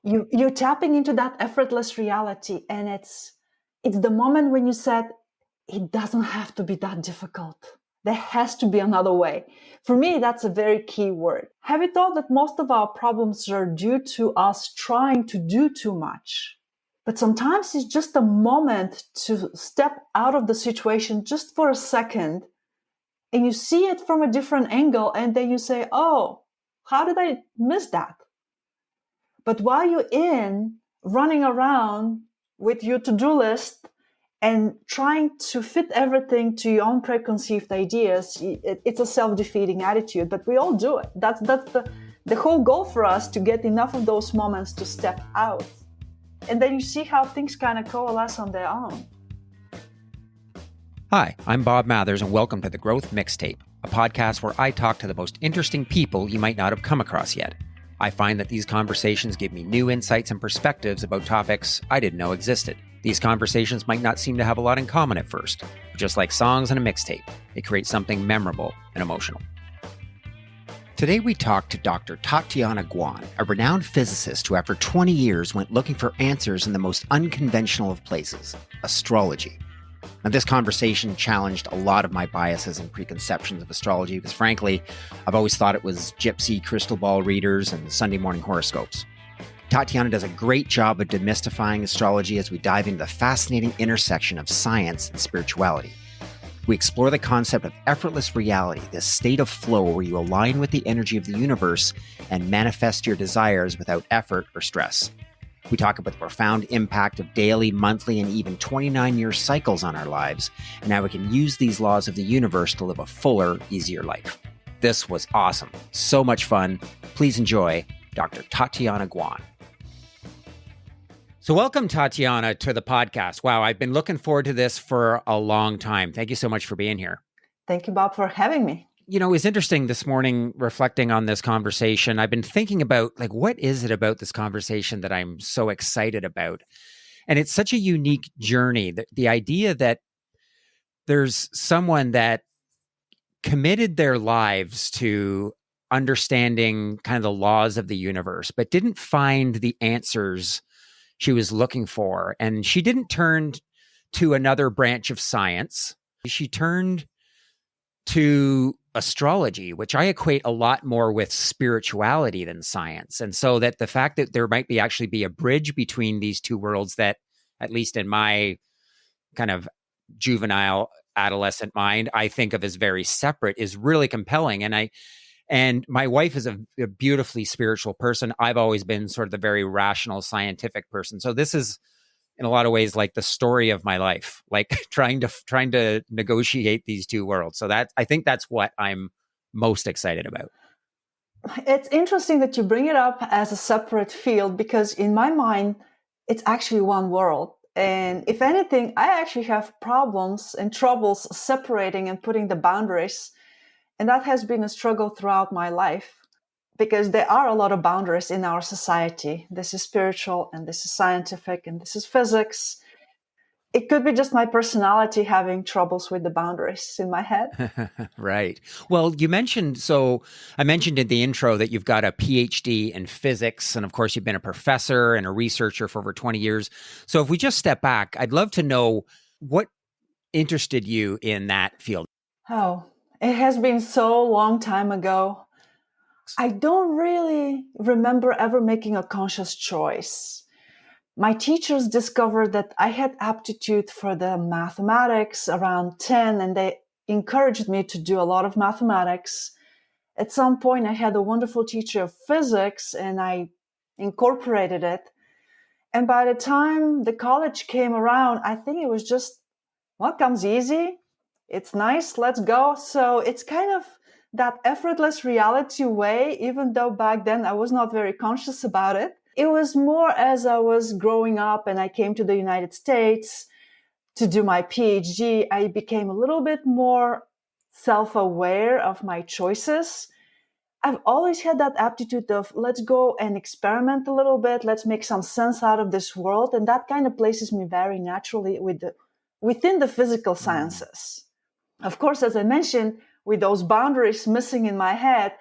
You're tapping into that effortless reality, and it's the moment when you said it doesn't have to be that difficult. There has to be another way. For me, that's a very key word. Have you thought that most of our problems are due to us trying to do too much? But sometimes it's just a moment to step out of the situation just for a second, and you see it from a different angle, and then you say, oh, how did I miss that? But while you're running around with your to-do list and trying to fit everything to your own preconceived ideas, it's a self-defeating attitude, but we all do it. That's the whole goal for us, to get enough of those moments to step out. And then you see how things kind of coalesce on their own. Hi, I'm Bob Mathers, and welcome to The Growth Mixtape, a podcast where I talk to the most interesting people you might not have come across yet. I find that these conversations give me new insights and perspectives about topics I didn't know existed. These conversations might not seem to have a lot in common at first, but just like songs and a mixtape, they create something memorable and emotional. Today we talk to Dr. Tatiana Gwon, a renowned physicist who after 20 years went looking for answers in the most unconventional of places, astrology. Now, this conversation challenged a lot of my biases and preconceptions of astrology because, frankly, I've always thought it was gypsy crystal ball readers and Sunday morning horoscopes. Tatiana does a great job of demystifying astrology as we dive into the fascinating intersection of science and spirituality. We explore the concept of effortless reality, this state of flow where you align with the energy of the universe and manifest your desires without effort or stress. We talk about the profound impact of daily, monthly, and even 29-year cycles on our lives, and how we can use these laws of the universe to live a fuller, easier life. This was awesome. So much fun. Please enjoy Dr. Tatiana Gwon. So welcome, Tatiana, to the podcast. Wow, I've been looking forward to this for a long time. Thank you so much for being here. Thank you, Bob, for having me. You know, it's interesting this morning reflecting on this conversation. I've been thinking about, what is it about this conversation that I'm so excited about? And it's such a unique journey. The idea that there's someone that committed their lives to understanding kind of the laws of the universe, but didn't find the answers she was looking for. And she didn't turn to another branch of science. She turned to astrology, which I equate a lot more with spirituality than science. And so that the fact that there might actually be a bridge between these two worlds that, at least in my kind of juvenile adolescent mind, I think of as very separate, is really compelling. And my wife is a beautifully spiritual person. I've always been sort of the very rational, scientific person. So this is, in a lot of ways, like the story of my life, like trying to negotiate these two worlds. So I think that's what I'm most excited about. It's interesting that you bring it up as a separate field, because in my mind, it's actually one world. And if anything, I actually have problems and troubles separating and putting the boundaries. And that has been a struggle throughout my life, because there are a lot of boundaries in our society. This is spiritual, and this is scientific, and this is physics. It could be just my personality having troubles with the boundaries in my head. Right. Well, I mentioned in the intro that you've got a PhD in physics, and of course you've been a professor and a researcher for over 20 years. So if we just step back, I'd love to know what interested you in that field. Oh, it has been so long time ago. I don't really remember ever making a conscious choice. My teachers discovered that I had aptitude for the mathematics around 10, and they encouraged me to do a lot of mathematics. At some point, I had a wonderful teacher of physics, and I incorporated it. And by the time the college came around, I think it was just, what comes easy? It's nice, let's go. So it's kind of that effortless reality way, even though back then I was not very conscious about it. It was more as I was growing up and I came to the United States to do my PhD, I became a little bit more self-aware of my choices. I've always had that aptitude of let's go and experiment a little bit. Let's make some sense out of this world. And that kind of places me very naturally within the physical sciences. Of course, as I mentioned, with those boundaries missing in my head,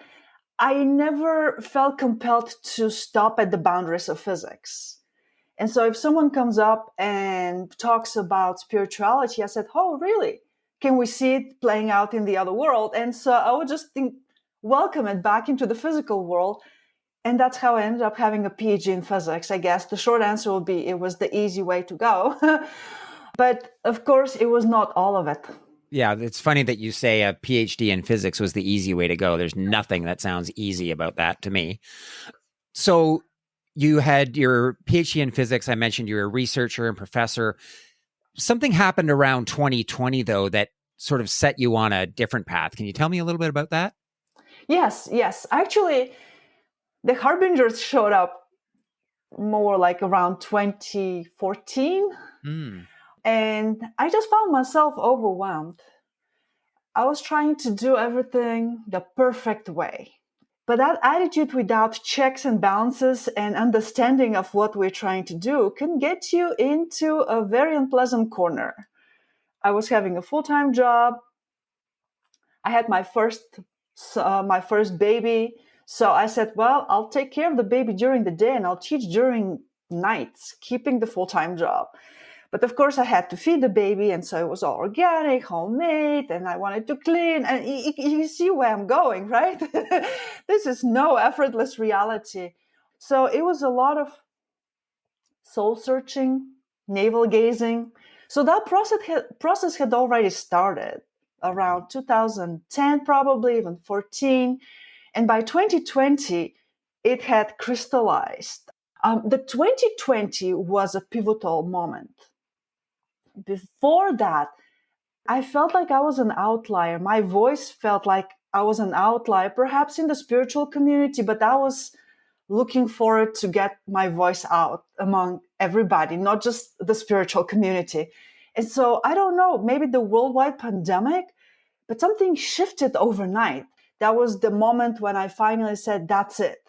I never felt compelled to stop at the boundaries of physics. And so if someone comes up and talks about spirituality, I said, oh, really? Can we see it playing out in the other world? And so I would just welcome it back into the physical world. And that's how I ended up having a PhD in physics. I guess the short answer will be it was the easy way to go. But of course, it was not all of it. Yeah, it's funny that you say a PhD in physics was the easy way to go. There's nothing that sounds easy about that to me. So you had your PhD in physics. I mentioned you're a researcher and professor. Something happened around 2020, though, that sort of set you on a different path. Can you tell me a little bit about that? Yes. Actually, the harbingers showed up more like around 2014. And I just found myself overwhelmed. I was trying to do everything the perfect way. But that attitude without checks and balances and understanding of what we're trying to do can get you into a very unpleasant corner. I was having a full-time job. I had my first baby. So I said, well, I'll take care of the baby during the day and I'll teach during nights, keeping the full-time job. But of course, I had to feed the baby, and so it was all organic, homemade, and I wanted to clean. And you see where I'm going, right? This is no effortless reality. So it was a lot of soul searching, navel gazing. So that process had already started around 2010, probably even 14. And by 2020, it had crystallized. The 2020 was a pivotal moment. Before that, I felt like I was an outlier. My voice felt like I was an outlier, perhaps in the spiritual community, but I was looking forward to get my voice out among everybody, not just the spiritual community. And so I don't know, maybe the worldwide pandemic, but something shifted overnight. That was the moment when I finally said, that's it.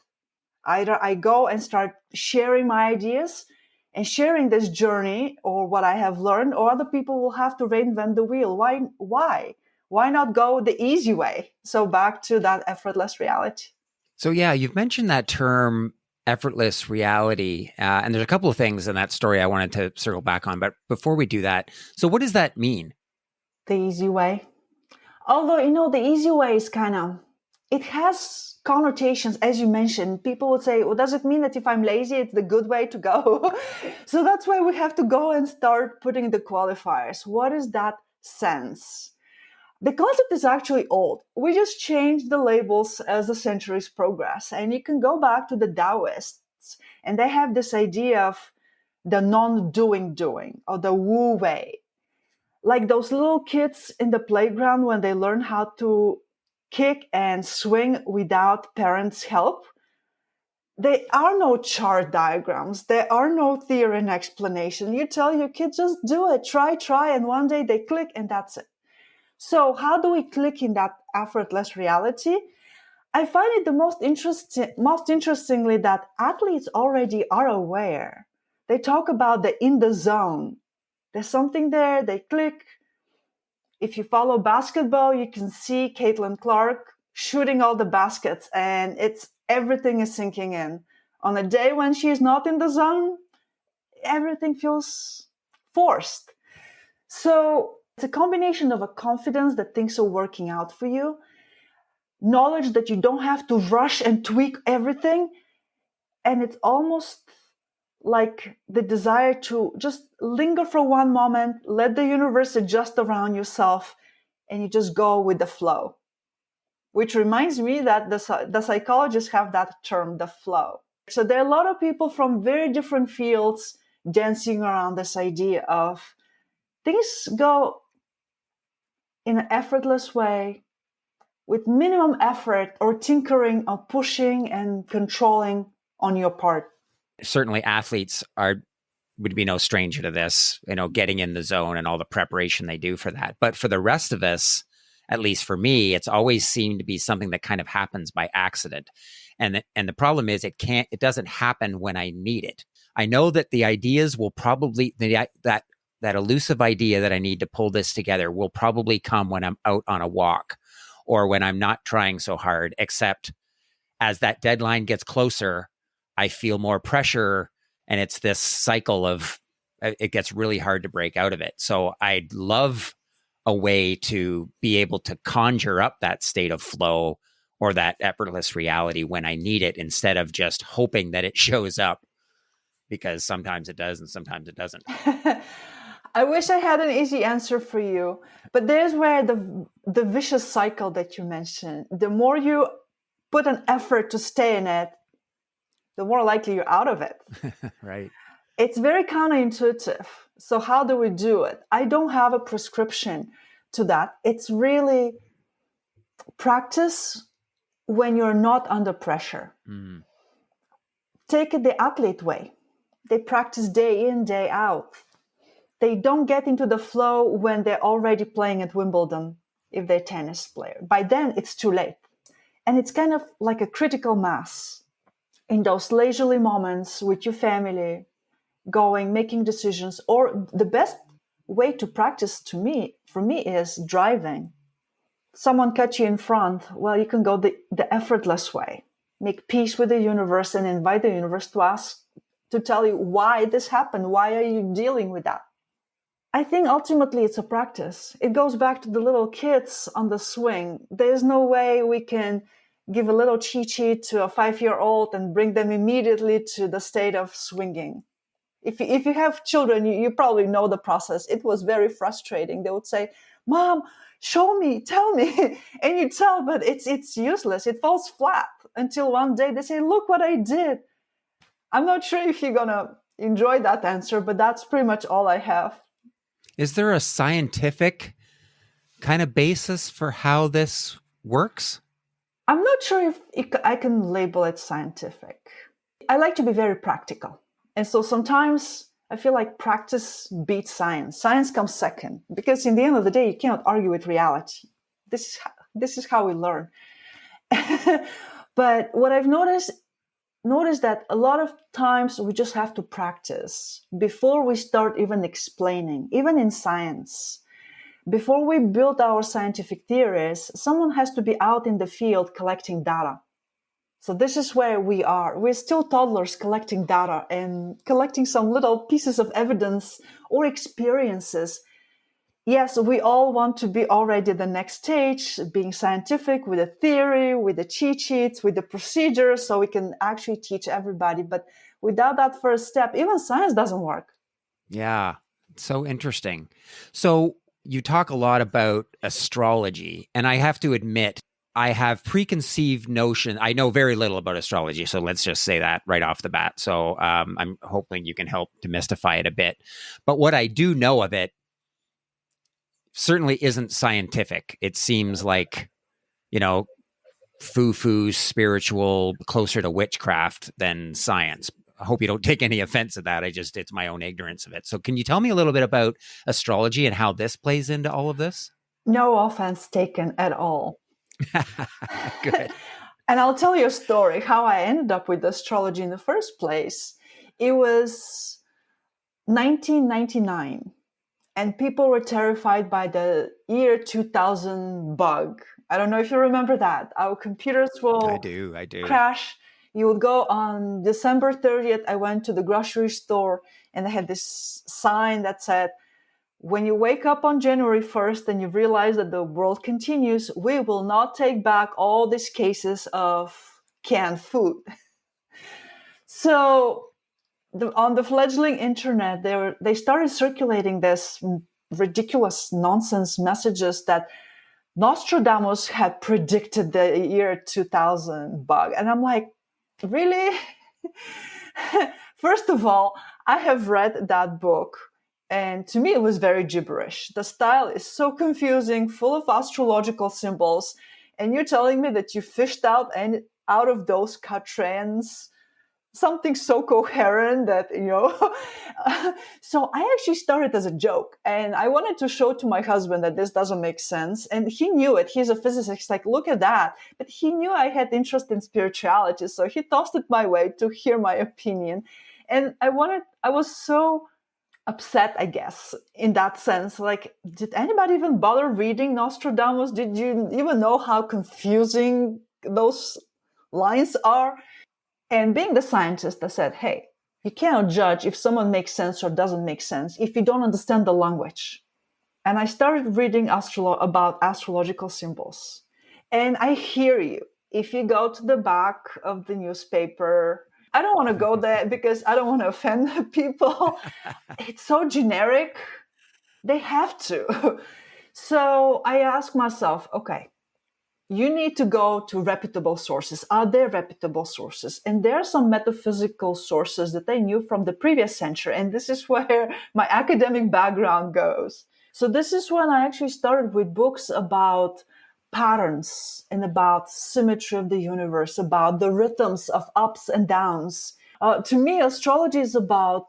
Either I go and start sharing my ideas and sharing this journey or what I have learned, or other people will have to reinvent the wheel. Why not go the easy way? So back to that effortless reality. So yeah, you've mentioned that term effortless reality. And there's a couple of things in that story I wanted to circle back on. But before we do that, so what does that mean? The easy way. Although, the easy way is it has connotations, as you mentioned. People would say, well, does it mean that if I'm lazy, it's the good way to go? So that's why we have to go and start putting the qualifiers. What is that sense? The concept is actually old. We just changed the labels as the centuries progress. And you can go back to the Taoists, and they have this idea of the non-doing or the Wu way. Like those little kids in the playground when they learn how to kick and swing without parents' help. There are no chart diagrams. There are no theory and explanation. You tell your kids, just do it, try, and one day they click and that's it. So how do we click in that effortless reality? I find it the most interestingly that athletes already are aware. They talk about the in the zone. There's something there, they click. If you follow basketball, you can see Caitlin Clark shooting all the baskets and everything is sinking in. On a day when she is not in the zone, everything feels forced. So it's a combination of a confidence that things are working out for you, knowledge that you don't have to rush and tweak everything, and it's almost like the desire to just linger for one moment, let the universe adjust around yourself, and you just go with the flow. Which reminds me that the psychologists have that term, the flow. So there are a lot of people from very different fields dancing around this idea of things go in an effortless way with minimum effort or tinkering or pushing and controlling on your part. Certainly athletes would be no stranger to this, getting in the zone and all the preparation they do for that. But for the rest of us, at least for me, it's always seemed to be something that kind of happens by accident. And the problem is it doesn't happen when I need it. I know that the ideas will probably, that elusive idea that I need to pull this together will probably come when I'm out on a walk or when I'm not trying so hard, except as that deadline gets closer, I feel more pressure, and it's this cycle of it gets really hard to break out of it. So I'd love a way to be able to conjure up that state of flow or that effortless reality when I need it, instead of just hoping that it shows up, because sometimes it does and sometimes it doesn't. I wish I had an easy answer for you, but there's where the vicious cycle that you mentioned, the more you put an effort to stay in it, the more likely you're out of it. Right. It's very counterintuitive. So how do we do it? I don't have a prescription to that. It's really practice when you're not under pressure. Mm. Take it the athlete way. They practice day in, day out. They don't get into the flow when they're already playing at Wimbledon, if they're a tennis player. By then, it's too late. And it's kind of like a critical mass in those leisurely moments with your family, going, making decisions. Or the best way to practice for me is driving. Someone cut you in front. Well, you can go the effortless way. Make peace with the universe and invite the universe to tell you why this happened. Why are you dealing with that? I think ultimately it's a practice. It goes back to the little kids on the swing. There's no way we can give a little cheat sheet to a 5-year-old and bring them immediately to the state of swinging. If you have children, you probably know the process. It was very frustrating. They would say, "Mom, show me, tell me." And you tell, but it's useless. It falls flat until one day they say, "Look what I did." I'm not sure if you're going to enjoy that answer, but that's pretty much all I have. Is there a scientific kind of basis for how this works? I'm not sure if I can label it scientific. I like to be very practical. And so sometimes I feel like practice beats science. Science comes second, because in the end of the day, you cannot argue with reality. This is how we learn. But what I've noticed that a lot of times we just have to practice before we start even explaining, even in science. Before we build our scientific theories, someone has to be out in the field collecting data. So this is where we are. We're still toddlers collecting data and collecting some little pieces of evidence or experiences. Yes, we all want to be already the next stage, being scientific with a theory, with the cheat sheets, with the procedures, so we can actually teach everybody. But without that first step, even science doesn't work. Yeah, so interesting. So you talk a lot about astrology, and I have to admit, I have preconceived notion. I know very little about astrology, so let's just say that right off the bat. So I'm hoping you can help demystify it a bit. But what I do know of it certainly isn't scientific. It seems like, foo-foo, spiritual, closer to witchcraft than science. I hope you don't take any offense at that. It's my own ignorance of it. So can you tell me a little bit about astrology and how this plays into all of this? No offense taken at all. Good. And I'll tell you a story, how I ended up with astrology in the first place. It was 1999, and people were terrified by the year 2000 bug. I don't know if you remember that. Our computers will I do. crash. You would go on December 30th. I went to the grocery store, and they had this sign that said, "When you wake up on January 1st and you realize that the world continues, we will not take back all these cases of canned food." So on the fledgling internet, they started circulating this ridiculous nonsense messages that Nostradamus had predicted the year 2000 bug. And I'm like, really? First of all, I have read that book, and to me, it was very gibberish. The style is so confusing, full of astrological symbols. And you're telling me that you fished out of those quatrains something so coherent that, So I actually started as a joke. And I wanted to show to my husband that this doesn't make sense. And he knew it. He's a physicist. Like, look at that. But he knew I had interest in spirituality. So he tossed it my way to hear my opinion. And I was so upset, I guess, in that sense. Like, did anybody even bother reading Nostradamus? Did you even know how confusing those lines are. And being the scientist, I said, hey, you cannot judge if someone makes sense or doesn't make sense if you don't understand the language. And I started reading about astrological symbols. And I hear you. If you go to the back of the newspaper, I don't want to go there because I don't want to offend people. It's so generic. They have to. So I ask myself, okay, you need to go to reputable sources. Are there reputable sources? And there are some metaphysical sources that I knew from the previous century. And this is where my academic background goes. So this is when I actually started with books about patterns and about symmetry of the universe, about the rhythms of ups and downs. To me, astrology is about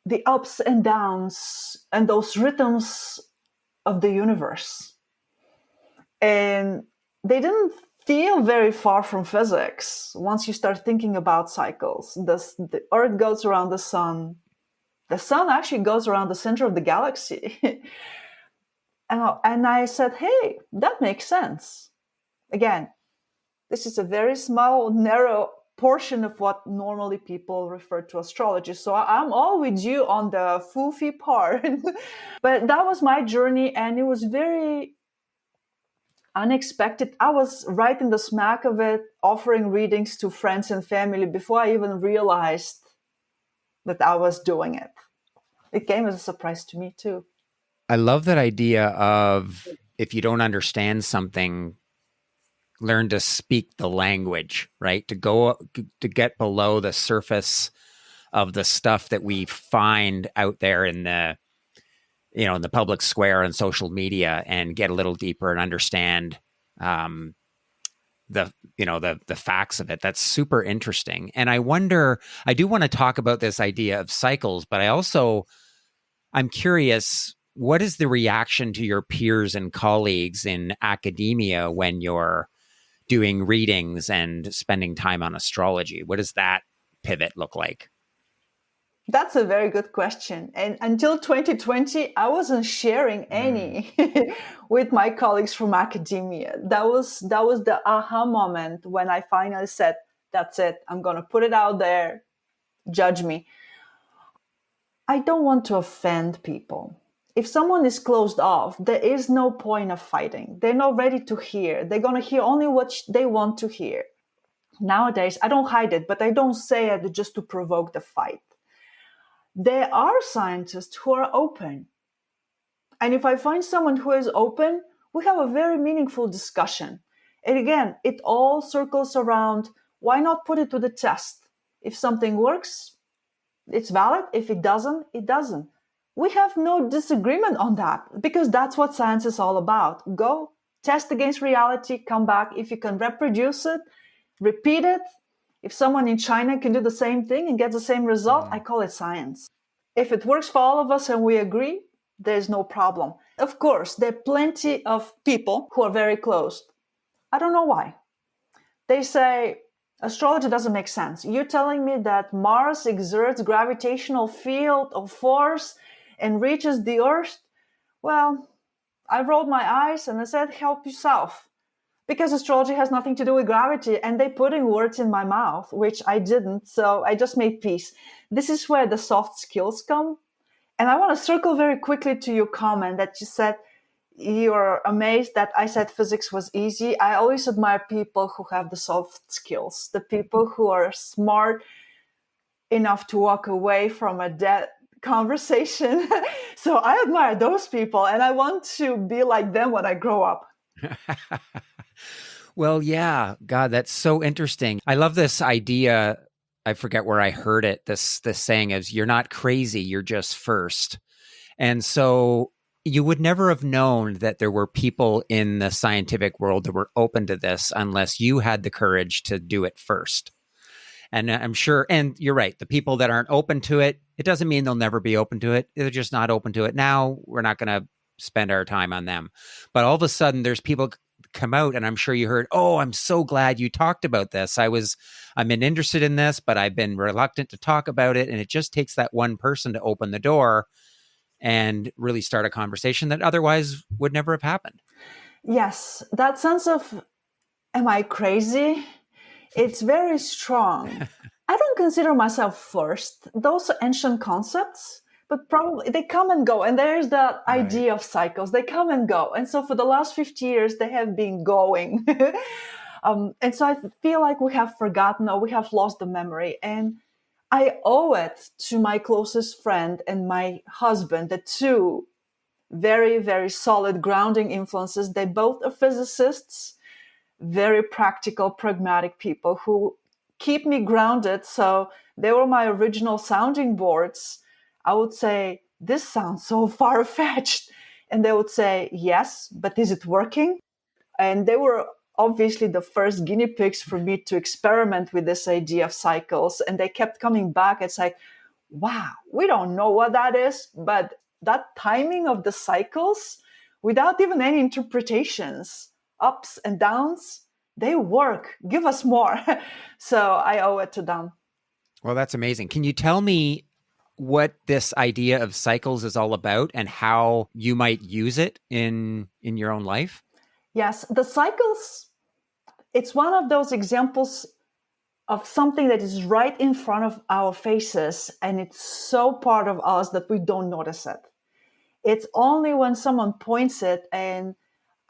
the ups and downs and those rhythms of the universe. And they didn't feel very far from physics once you start thinking about cycles. The Earth goes around the sun. The sun actually goes around the center of the galaxy. And I said, hey, that makes sense. Again, this is a very small, narrow portion of what normally people refer to astrology. So I'm all with you on the foofy part. But that was my journey, and it was very unexpected. I was right in the smack of it, offering readings to friends and family before I even realized that I was doing it. It came as a surprise to me too. I love that idea of if you don't understand something, learn to speak the language, right? To get below the surface of the stuff that we find out there in the, in the public square and social media, and get a little deeper and understand the facts of it. That's super interesting. And I wonder, I do want to talk about this idea of cycles, but I'm curious, what is the reaction to your peers and colleagues in academia when you're doing readings and spending time on astrology? What does that pivot look like? That's a very good question. And until 2020, I wasn't sharing any with my colleagues from academia. That was the aha moment when I finally said, that's it. I'm going to put it out there. Judge me. I don't want to offend people. If someone is closed off, there is no point of fighting. They're not ready to hear. They're going to hear only what they want to hear. Nowadays, I don't hide it, but I don't say it just to provoke the fight. There are scientists who are open. And if I find someone who is open, we have a very meaningful discussion. And again, it all circles around, why not put it to the test? If something works, it's valid. If it doesn't, it doesn't. We have no disagreement on that, because that's what science is all about. Go, test against reality, come back. If you can reproduce it, repeat it. If someone in China can do the same thing and get the same result, I call it science. If it works for all of us and we agree, there's no problem. Of course, there are plenty of people who are very closed. I don't know why. They say, astrology doesn't make sense. You're telling me that Mars exerts gravitational field of force and reaches the Earth? Well, I rolled my eyes and I said, help yourself. Because astrology has nothing to do with gravity, and they putting words in my mouth, which I didn't. So I just made peace. This is where the soft skills come. And I want to circle very quickly to your comment that you said you're amazed that I said physics was easy. I always admire people who have the soft skills, the people who are smart enough to walk away from a dead conversation. So I admire those people, and I want to be like them when I grow up. Well, yeah, God, that's so interesting. I love this idea. I forget where I heard it. This saying is, you're not crazy, you're just first. And so you would never have known that there were people in the scientific world that were open to this unless you had the courage to do it first. And I'm sure, and you're right, the people that aren't open to it, it doesn't mean they'll never be open to it. They're just not open to it now. We're not going to spend our time on them. But all of a sudden, there's people come out, and I'm sure you heard, oh, I'm so glad you talked about this. I've been interested in this, but I've been reluctant to talk about it. And it just takes that one person to open the door and really start a conversation that otherwise would never have happened. Yes, that sense of Am I crazy? It's very strong. I don't consider myself first. Those are ancient concepts, but probably they come and go. And there's that Right. idea of cycles. They come and go. And so for the last 50 years, they have been going. And so I feel like we have forgotten or we have lost the memory. And I owe it to my closest friend and my husband, the two very, very solid grounding influences. They both are physicists, very practical, pragmatic people who keep me grounded. So they were my original sounding boards. I would say, this sounds so far fetched. And they would say, yes, but is it working? And they were obviously the first guinea pigs for me to experiment with this idea of cycles. And they kept coming back. It's like, wow, we don't know what that is, but that timing of the cycles without even any interpretations, ups and downs, they work. Give us more. So I owe it to them. Well, that's amazing. Can you tell me what this idea of cycles is all about and how you might use it in your own life? Yes, the cycles, it's one of those examples of something that is right in front of our faces, and it's so part of us that we don't notice it. It's only when someone points it, and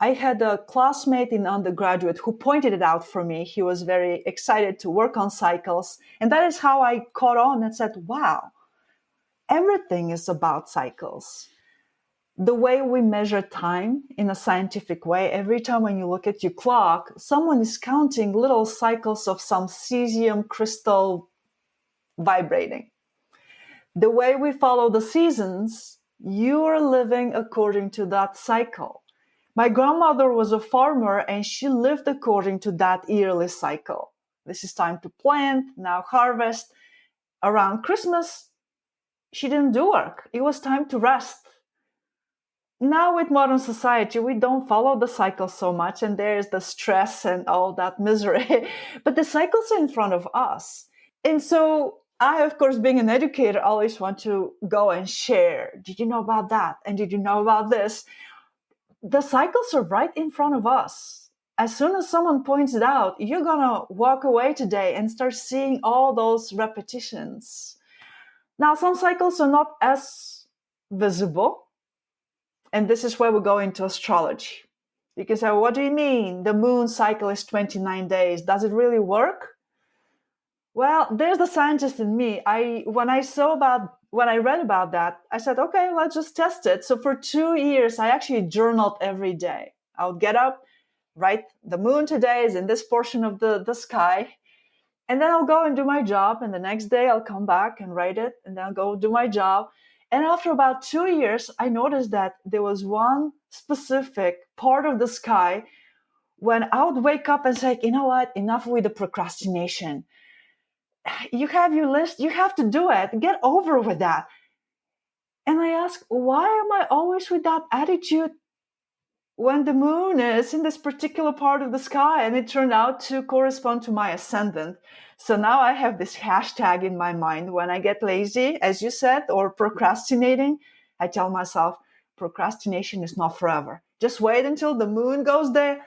I had a classmate in undergraduate who pointed it out for me. He was very excited to work on cycles. And that is how I caught on and said, wow, everything is about cycles. The way we measure time in a scientific way, every time when you look at your clock, someone is counting little cycles of some cesium crystal vibrating. The way we follow the seasons, you are living according to that cycle. My grandmother was a farmer and she lived according to that yearly cycle. This is time to plant, now harvest. Around Christmas, she didn't do work. It was time to rest. Now with modern society, we don't follow the cycle so much, and there's the stress and all that misery. But the cycles are in front of us. And so I, of course, being an educator, always want to go and share. Did you know about that? And did you know about this? The cycles are right in front of us. As soon as someone points it out, you're going to walk away today and start seeing all those repetitions. Now, some cycles are not as visible. And this is where we go into astrology. You can say, well, what do you mean? The moon cycle is 29 days. Does it really work? Well, there's the scientist in me. When I read about that, I said, okay, let's just test it. So for 2 years, I actually journaled every day. I would get up, write the moon today is in this portion of the sky. And then I'll go and do my job. And the next day I'll come back and write it. And then I'll go do my job. And after about 2 years, I noticed that there was one specific part of the sky when I would wake up and say, you know what, enough with the procrastination. You have your list, you have to do it, get over with that. And I asked, why am I always with that attitude when the moon is in this particular part of the sky? And it turned out to correspond to my ascendant. So now I have this hashtag in my mind. When I get lazy, as you said, or procrastinating, I tell myself, procrastination is not forever. Just wait until the moon goes there.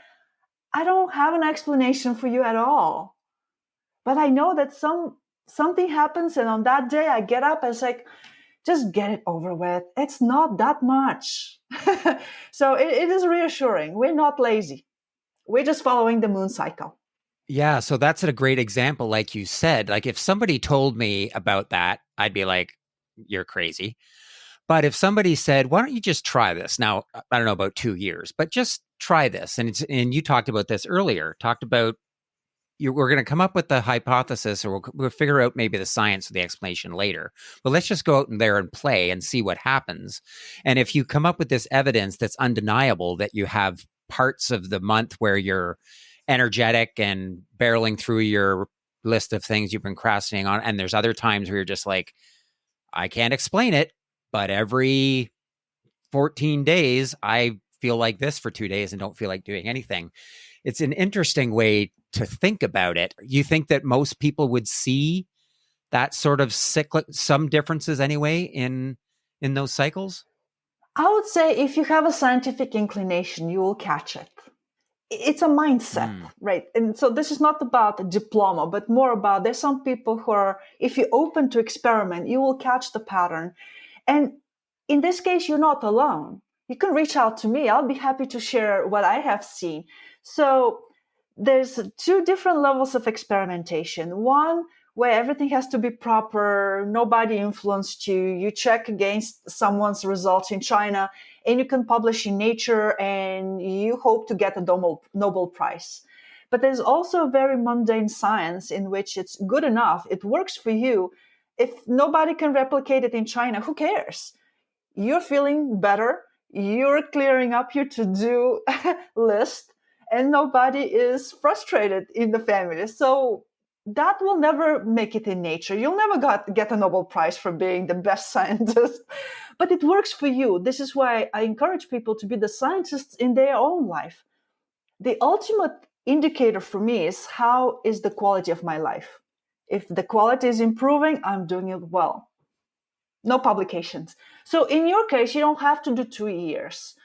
I don't have an explanation for you at all. But I know that something happens, and on that day I get up and it's like, just get it over with. It's not that much. So it is reassuring. We're not lazy. We're just following the moon cycle. Yeah, so that's a great example, like you said. Like if somebody told me about that, I'd be like, you're crazy. But if somebody said, why don't you just try this? Now, I don't know about 2 years, but just try this. And you talked about this earlier, talked about we're going to come up with the hypothesis, or we'll figure out maybe the science of the explanation later. But let's just go out in there and play and see what happens. And if you come up with this evidence that's undeniable, that you have parts of the month where you're energetic and barreling through your list of things you've been procrastinating on, and there's other times where you're just like, I can't explain it, but every 14 days, I feel like this for 2 days and don't feel like doing anything. It's an interesting way to think about it. You think that most people would see that sort of some differences anyway in those cycles? I would say if you have a scientific inclination, you will catch it. it's a mindset, right? And so this is not about a diploma, but more about there's some people who are, if you open to experiment, you will catch the pattern. And in this case, you're not alone. You can reach out to me. I'll be happy to share what I have seen. So there's two different levels of experimentation. One where everything has to be proper, nobody influenced you, you check against someone's results in China, and you can publish in Nature, and you hope to get a Nobel Prize. But there's also a very mundane science in which it's good enough, it works for you. If nobody can replicate it in China, who cares? You're feeling better, you're clearing up your to-do list, and nobody is frustrated in the family. So that will never make it in Nature. You'll never get a Nobel Prize for being the best scientist, but it works for you. This is why I encourage people to be the scientists in their own life. The ultimate indicator for me is how is the quality of my life. If the quality is improving, I'm doing it well. No publications. So in your case, you don't have to do 2 years.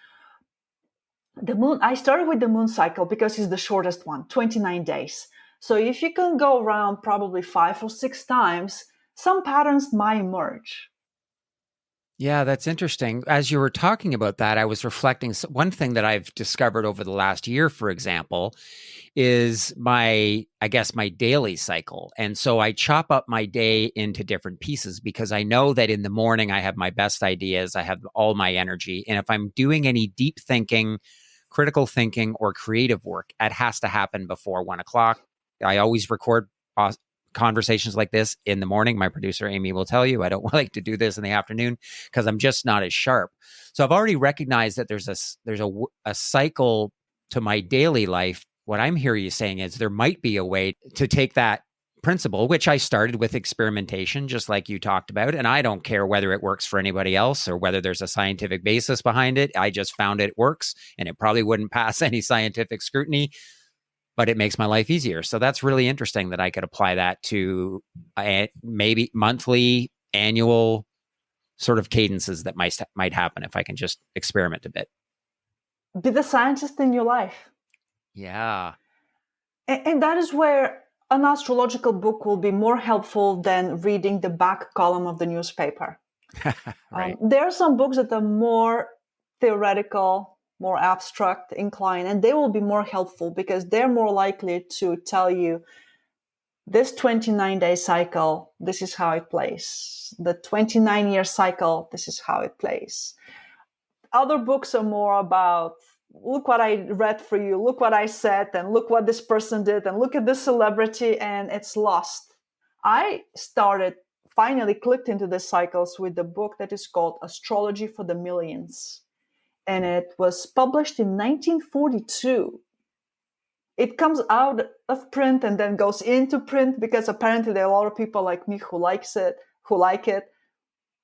The moon, I started with the moon cycle because it's the shortest one, 29 days. So if you can go around probably 5 or 6 times, some patterns might emerge. Yeah, that's interesting. As you were talking about that, I was reflecting. One thing that I've discovered over the last year, for example, is my daily cycle. And so I chop up my day into different pieces because I know that in the morning I have my best ideas, I have all my energy. And if I'm doing any deep thinking, critical thinking, or creative work, it has to happen before 1:00. I always record conversations like this in the morning. My producer, Amy, will tell you I don't like to do this in the afternoon because I'm just not as sharp. So I've already recognized that there's a cycle to my daily life. What I'm hearing you saying is there might be a way to take that principle, which I started with experimentation, just like you talked about. And I don't care whether it works for anybody else or whether there's a scientific basis behind it. I just found it works, and it probably wouldn't pass any scientific scrutiny, but it makes my life easier. So that's really interesting that I could apply that to maybe monthly, annual sort of cadences that might happen if I can just experiment a bit. Be the scientist in your life. Yeah. And that is where an astrological book will be more helpful than reading the back column of the newspaper. Right. There are some books that are more theoretical, more abstract inclined, and they will be more helpful because they're more likely to tell you this 29-day cycle, this is how it plays. The 29-year cycle, this is how it plays. Other books are more about, look what I read for you, look what I said, and look what this person did, and look at this celebrity, and it's lost. I finally clicked into the cycles with the book that is called Astrology for the Millions. And it was published in 1942. It comes out of print and then goes into print because apparently there are a lot of people like me who like it,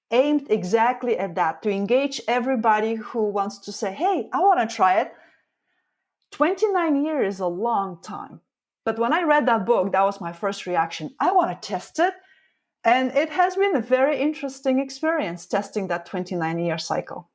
aimed exactly at that, to engage everybody who wants to say, hey, I want to try it. 29 years is a long time. But when I read that book, that was my first reaction. I want to test it. And it has been a very interesting experience testing that 29-year cycle.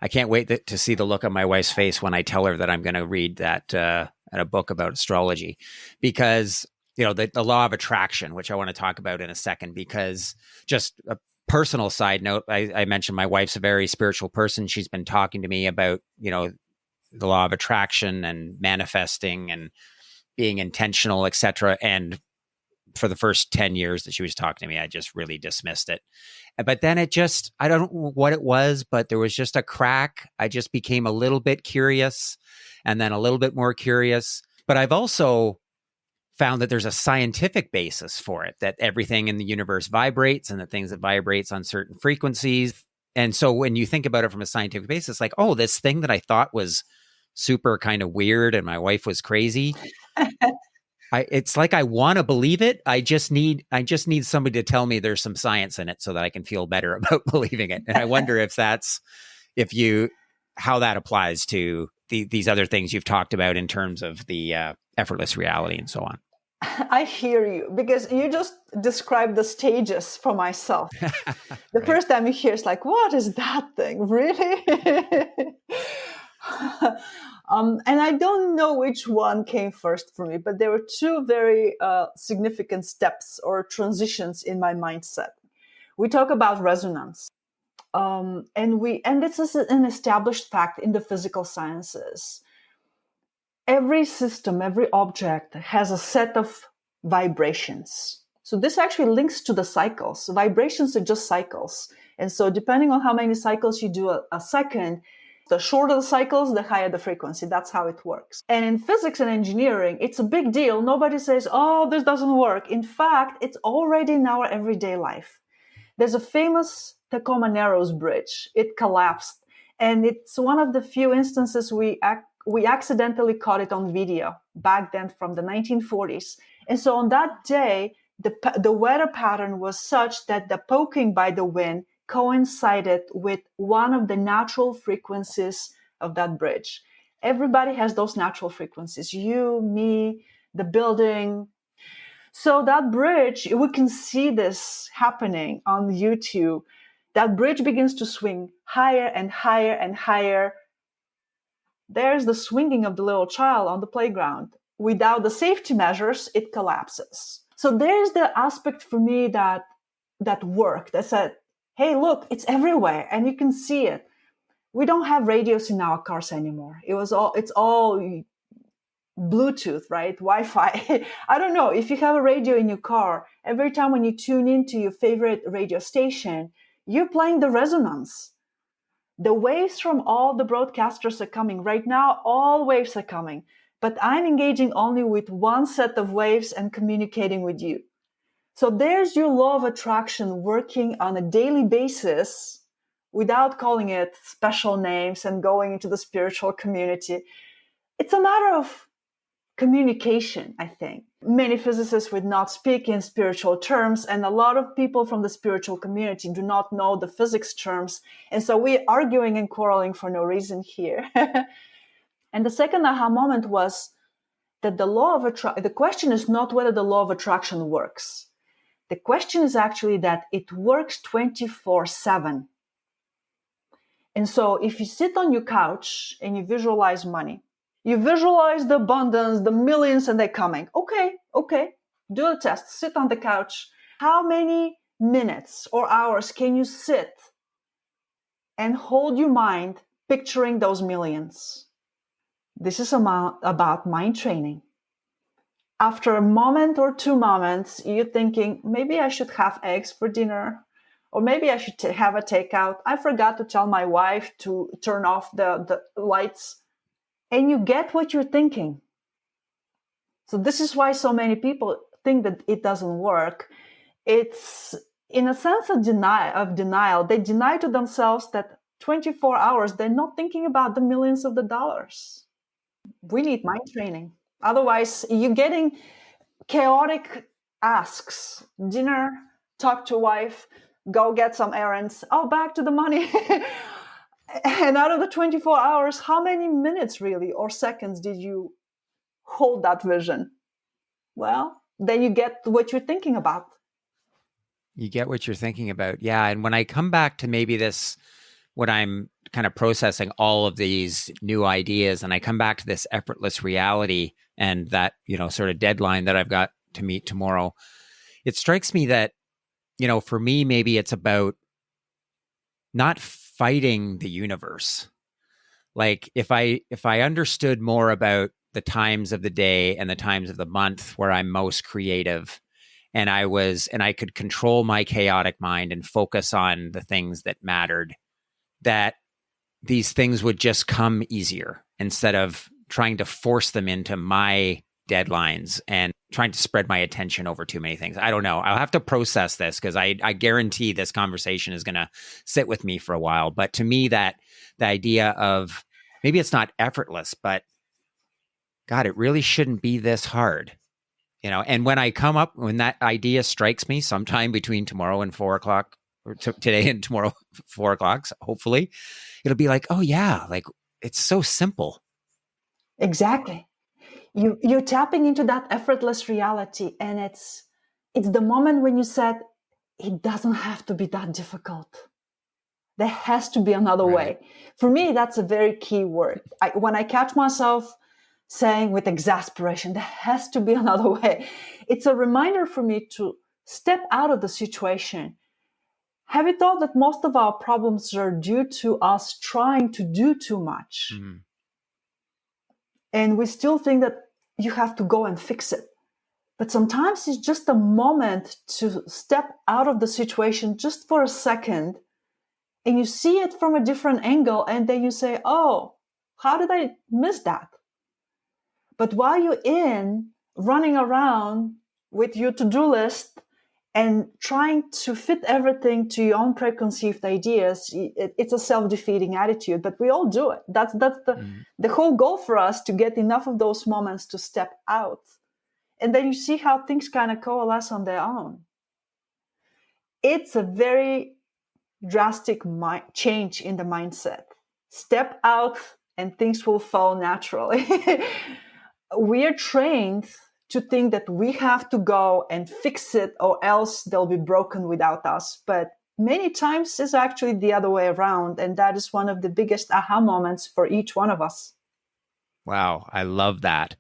I can't wait to see the look on my wife's face when I tell her that I'm going to read that a book about astrology, because the law of attraction, which I want to talk about in a second, because just a personal side note, I mentioned my wife's a very spiritual person. She's been talking to me about the law of attraction and manifesting and being intentional, etc. And for the first 10 years that she was talking to me, I just really dismissed it. But then I don't know what it was, but there was just a crack. I just became a little bit curious and then a little bit more curious. But I've also found that there's a scientific basis for it, that everything in the universe vibrates and that things that vibrates on certain frequencies. And so when you think about it from a scientific basis, like, oh, this thing that I thought was super kind of weird and my wife was crazy. It's like I want to believe it. I just need somebody to tell me there's some science in it so that I can feel better about believing it. And I wonder how that applies to these other things you've talked about in terms of the effortless reality and so on. I hear you, because you just described the stages for myself. The first time you hear, it's like, what is that thing? Really? And I don't know which one came first for me, but there were two very significant steps or transitions in my mindset. We talk about resonance. And this is an established fact in the physical sciences. Every system, every object has a set of vibrations. So this actually links to the cycles. Vibrations are just cycles. And so depending on how many cycles you do a second, the shorter the cycles, the higher the frequency. That's how it works. And in physics and engineering, it's a big deal. Nobody says, oh, this doesn't work. In fact, it's already in our everyday life. There's a famous Tacoma Narrows Bridge. It collapsed. And it's one of the few instances we accidentally caught it on video back then from the 1940s. And so on that day, the weather pattern was such that the poking by the wind coincided with one of the natural frequencies of that bridge. Everybody has those natural frequencies. You, me, the building. So that bridge, we can see this happening on YouTube. That bridge begins to swing higher and higher and higher. There's the swinging of the little child on the playground. Without the safety measures, it collapses. So there's the aspect for me that worked. That said, hey, look, it's everywhere and you can see it. We don't have radios in our cars anymore. It's all Bluetooth, right? Wi-Fi. I don't know. If you have a radio in your car, every time when you tune into your favorite radio station, you're playing the resonance. The waves from all the broadcasters are coming. Right now, all waves are coming. But I'm engaging only with one set of waves and communicating with you. So there's your law of attraction working on a daily basis without calling it special names and going into the spiritual community. It's a matter of communication, I think. Many physicists would not speak in spiritual terms, and a lot of people from the spiritual community do not know the physics terms. And so we're arguing and quarreling for no reason here. And the second aha moment was that the question is not whether the law of attraction works. The question is actually that it works 24/7. And so if you sit on your couch and you visualize money, you visualize the abundance, the millions, and they're coming. Okay, do a test. Sit on the couch. How many minutes or hours can you sit and hold your mind picturing those millions? This is about mind training. After a moment or 2 moments, you're thinking, maybe I should have eggs for dinner, or maybe I should have a takeout. I forgot to tell my wife to turn off the lights. And you get what you're thinking. So this is why so many people think that it doesn't work. It's, in a sense, of denial. They deny to themselves that 24 hours, they're not thinking about the millions of the dollars. We need mind training. Otherwise, you're getting chaotic asks. Dinner, talk to wife, go get some errands. Oh, back to the money. And out of the 24 hours, how many minutes really or seconds did you hold that vision? Well, then you get what you're thinking about. You get what you're thinking about. Yeah. And when I come back to maybe this, when I'm kind of processing all of these new ideas and I come back to this effortless reality and that, sort of deadline that I've got to meet tomorrow, it strikes me that, for me, maybe it's about not fighting the universe. Like if I understood more about the times of the day and the times of the month where I'm most creative, and I could control my chaotic mind and focus on the things that mattered, that these things would just come easier instead of trying to force them into my deadlines and trying to spread my attention over too many things. I don't know. I'll have to process this because I guarantee this conversation is going to sit with me for a while. But to me, that the idea of maybe it's not effortless, but God, it really shouldn't be this hard. And when that idea strikes me sometime between tomorrow and 4 o'clock, or today and tomorrow, 4 o'clock, hopefully, it'll be like, oh yeah, like it's so simple. Exactly. You're tapping into that effortless reality. And it's the moment when you said, it doesn't have to be that difficult. There has to be another Right. way. For me, that's a very key word. When I catch myself saying with exasperation, there has to be another way, it's a reminder for me to step out of the situation. Have you thought that most of our problems are due to us trying to do too much? Mm-hmm. And we still think that you have to go and fix it. But sometimes it's just a moment to step out of the situation just for a second, and you see it from a different angle, and then you say, oh, how did I miss that? But while you're running around with your to-do list and trying to fit everything to your own preconceived ideas, it's a self-defeating attitude, but we all do it. That's Mm-hmm. the whole goal for us, to get enough of those moments to step out. And then you see how things kind of coalesce on their own. It's a very drastic change in the mindset. Step out and things will fall naturally. We are trained to think that we have to go and fix it, or else they'll be broken without us. But many times it's actually the other way around. And that is one of the biggest aha moments for each one of us. Wow. I love that.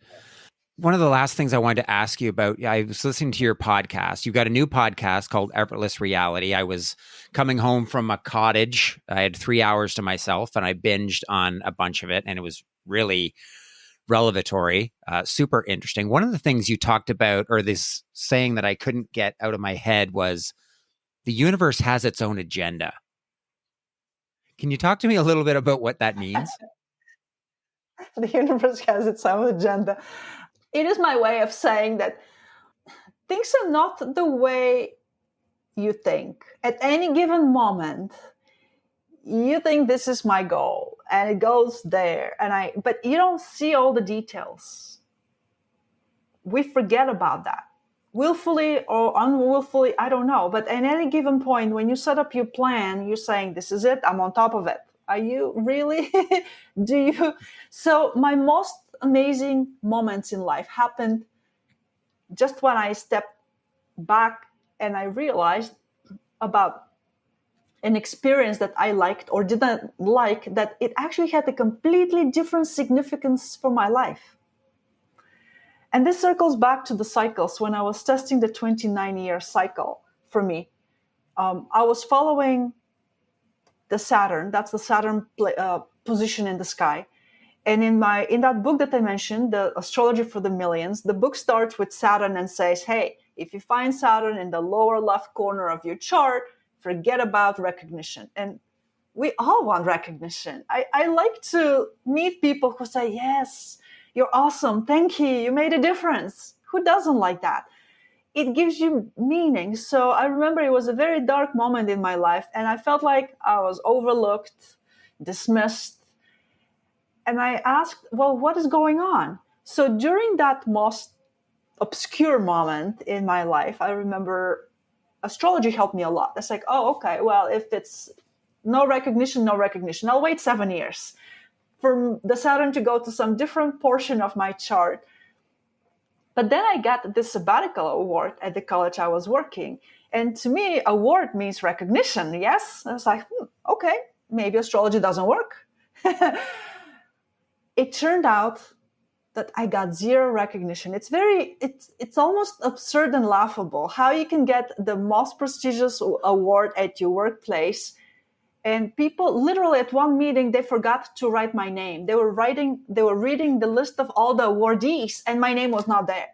One of the last things I wanted to ask you about, I was listening to your podcast. You've got a new podcast called Effortless Reality. I was coming home from a cottage. I had 3 hours to myself and I binged on a bunch of it, and it was really revelatory, super interesting. One of the things you talked about, or this saying that I couldn't get out of my head, was the universe has its own agenda. Can you talk to me a little bit about what that means? The universe has its own agenda. It is my way of saying that things are not the way you think. At any given moment, you think this is my goal and it goes there, but you don't see all the details. We forget about that. Willfully or unwillfully, I don't know. But at any given point, when you set up your plan, you're saying, this is it, I'm on top of it. Are you really? Do you? So my most amazing moments in life happened just when I stepped back and I realized about an experience that I liked or didn't like, that it actually had a completely different significance for my life. And this circles back to the cycles. When I was testing the 29-year cycle for me, I was following the Saturn. That's the Saturn position in the sky. And in that book that I mentioned, the Astrology for the Millions, the book starts with Saturn and says, hey, if you find Saturn in the lower left corner of your chart, forget about recognition. And we all want recognition. I like to meet people who say, yes, you're awesome. Thank you. You made a difference. Who doesn't like that? It gives you meaning. So I remember it was a very dark moment in my life, and I felt like I was overlooked, dismissed. And I asked, well, what is going on? So during that most obscure moment in my life, I remember astrology helped me a lot. It's like, oh, okay, well, if it's no recognition, no recognition, I'll wait 7 years for the Saturn to go to some different portion of my chart. But then I got this sabbatical award at the college I was working. And to me, award means recognition, yes? I was like, okay, maybe astrology doesn't work. It turned out that I got zero recognition. It's almost absurd and laughable how you can get the most prestigious award at your workplace, and people literally at one meeting, they forgot to write my name. They were reading the list of all the awardees, and my name was not there.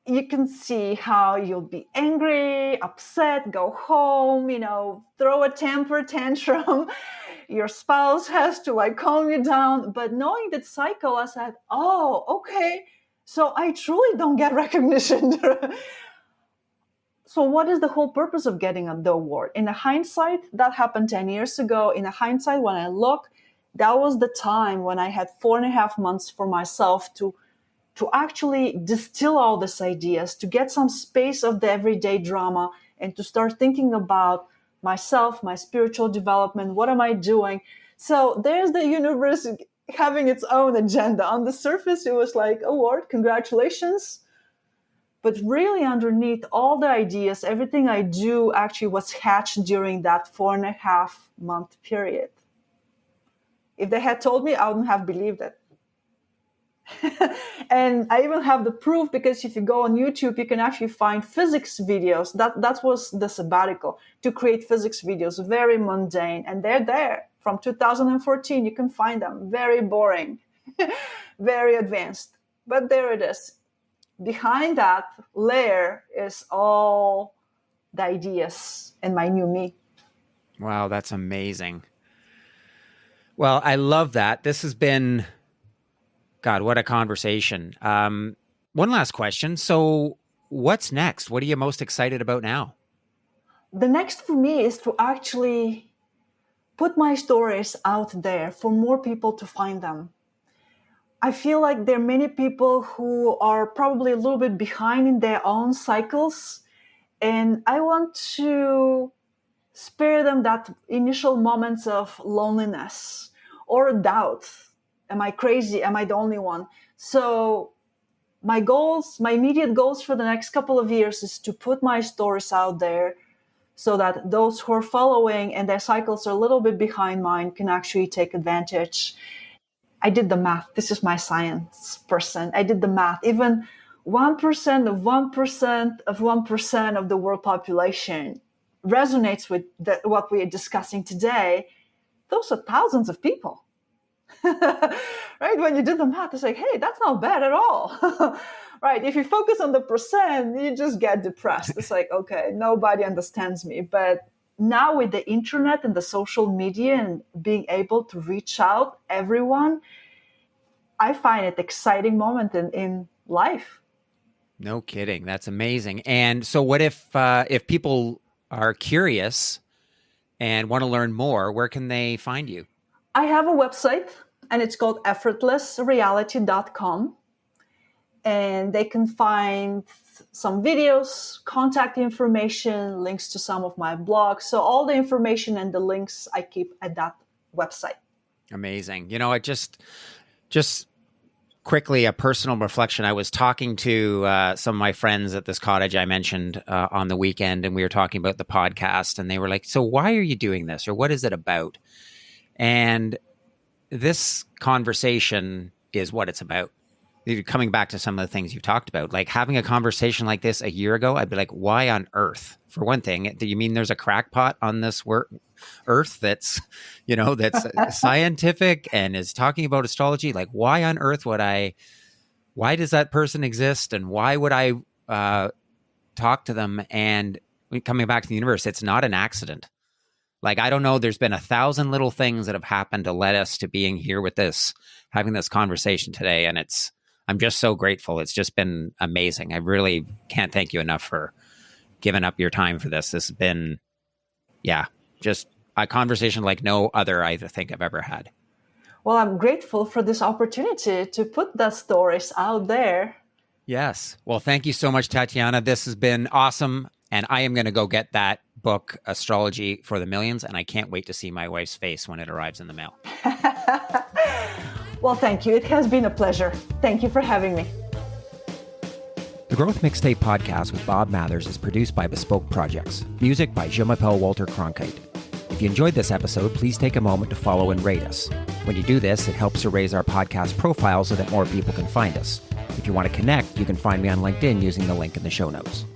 You can see how you'll be angry, upset, go home, throw a temper tantrum. Your spouse has to calm you down. But knowing that cycle, I said, oh, okay. So I truly don't get recognition. So what is the whole purpose of getting the award? In hindsight, that happened 10 years ago. In hindsight, when I look, that was the time when I had 4.5 months for myself to actually distill all these ideas, to get some space of the everyday drama, and to start thinking about myself, my spiritual development. What am I doing? So there's the universe having its own agenda. On the surface, it was like, award, congratulations. But really underneath all the ideas, everything I do actually was hatched during that 4.5-month period. If they had told me, I wouldn't have believed it. And I even have the proof, because if you go on YouTube, you can actually find physics videos. That was the sabbatical, to create physics videos, very mundane. And they're there from 2014. You can find them. Very boring, very advanced. But there it is. Behind that layer is all the ideas and my new me. Wow, that's amazing. Well, I love that. This has been, God, what a conversation. One last question. So what's next? What are you most excited about now? The next for me is to actually put my stories out there for more people to find them. I feel like there are many people who are probably a little bit behind in their own cycles, and I want to spare them that initial moments of loneliness or doubt. Am I crazy? Am I the only one? So my immediate goals for the next couple of years is to put my stories out there so that those who are following and their cycles are a little bit behind mine can actually take advantage. I did the math. This is my science person. I did the math. Even 1% of 1% of 1% of the world population resonates with what we are discussing today. Those are thousands of people. Right? When you do the math, it's like, hey, that's not bad at all. Right? If you focus on the percent, you just get depressed. It's like, okay, nobody understands me. But now with the internet and the social media and being able to reach out everyone, I find it exciting moment in life. No kidding. That's amazing. And so what if people are curious and want to learn more, where can they find you? I have a website, and it's called effortlessreality.com. And they can find some videos, contact information, links to some of my blogs. So all the information and the links I keep at that website. Amazing. You know, I just quickly, a personal reflection. I was talking to some of my friends at this cottage I mentioned on the weekend, and we were talking about the podcast, and they were like, so why are you doing this? Or what is it about? And this conversation is what it's about. Coming back to some of the things you've talked about, like having a conversation like this a year ago, I'd be like, why on earth? For one thing, do you mean there's a crackpot on this earth that's, that's scientific and is talking about astrology? Like, why on earth why does that person exist? And why would I talk to them? And coming back to the universe, it's not an accident. Like, I don't know, there's been 1,000 little things that have happened to lead us to being here with this, having this conversation today. And I'm just so grateful. It's just been amazing. I really can't thank you enough for giving up your time for this. This has been, just a conversation like no other I think I've ever had. Well, I'm grateful for this opportunity to put the stories out there. Yes. Well, thank you so much, Tatiana. This has been awesome. And I am going to go get that book, Astrology for the Millions, and I can't wait to see my wife's face when it arrives in the mail. Well, thank you. It has been a pleasure. Thank you for having me. The Growth Mixtape podcast with Bob Mathers is produced by Bespoke Projects. Music by Jean-Michel Walter Cronkite. If you enjoyed this episode, please take a moment to follow and rate us. When you do this, it helps to raise our podcast profile so that more people can find us. If you want to connect, you can find me on LinkedIn using the link in the show notes.